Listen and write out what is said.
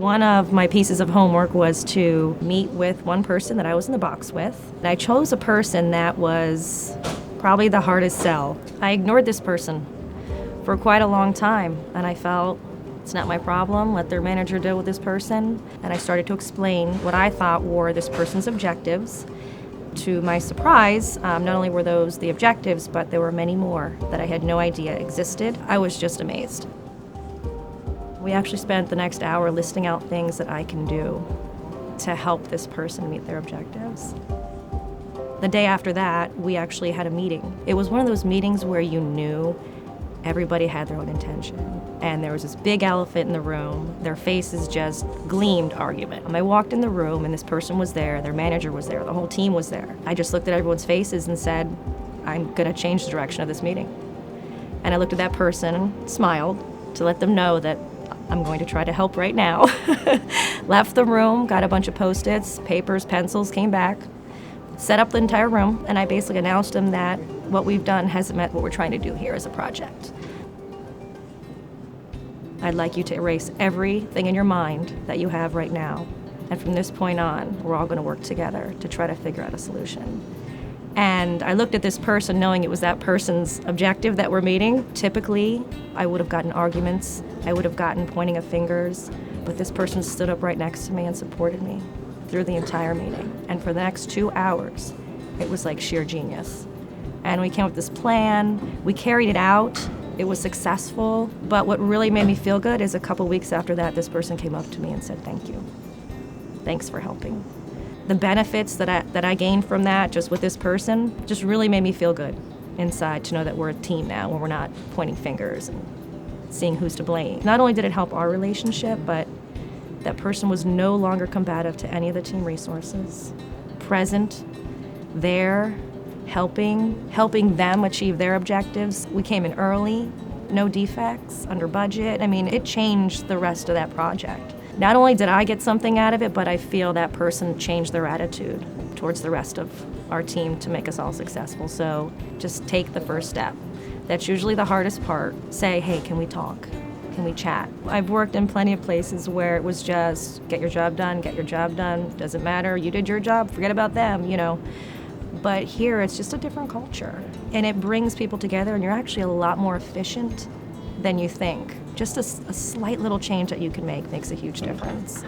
One of my pieces of homework was to meet with one person that I was in the box with. And I chose a person that was probably the hardest sell. I ignored this person for quite a long time, and I felt it's not my problem, let their manager deal with this person. And I started to explain what I thought were this person's objectives. To my surprise, not only were those the objectives, but there were many more that I had no idea existed. I was just amazed. We actually spent the next hour listing out things that I can do to help this person meet their objectives. The day after that, we actually had a meeting. It was one of those meetings where you knew everybody had their own intention. And there was this big elephant in the room. Their faces just gleamed argument. I walked in the room and this person was there, their manager was there, the whole team was there. I just looked at everyone's faces and said, I'm gonna change the direction of this meeting. And I looked at that person, smiled to let them know that I'm going to try to help right now. Left the room, got a bunch of Post-its, papers, pencils, came back, set up the entire room, and I basically announced them that what we've done hasn't met what we're trying to do here as a project. I'd like you to erase everything in your mind that you have right now. And from this point on, we're all going to work together to try to figure out a solution. And I looked at this person knowing it was that person's objective that we're meeting. Typically, I would have gotten arguments. I would have gotten pointing of fingers. But this person stood up right next to me and supported me through the entire meeting. And for the next 2 hours, it was like sheer genius. And we came up with this plan. We carried it out. It was successful. But what really made me feel good is a couple weeks after that, this person came up to me and said, thank you. Thanks for helping. The benefits that I gained from that just with this person just really made me feel good inside to know that we're a team now, where we're not pointing fingers and seeing who's to blame. Not only did it help our relationship, but that person was no longer combative to any of the team resources. Present, there, helping them achieve their objectives. We came in early, no defects, under budget. I mean, it changed the rest of that project. Not only did I get something out of it, but I feel that person changed their attitude towards the rest of our team to make us all successful. So just take the first step. That's usually the hardest part. Say, hey, can we talk? Can we chat? I've worked in plenty of places where it was just get your job done, doesn't matter, you did your job, forget about them, you know. But here it's just a different culture, and it brings people together, and you're actually a lot more efficient than you think. Just a slight little change that you can make makes a huge difference.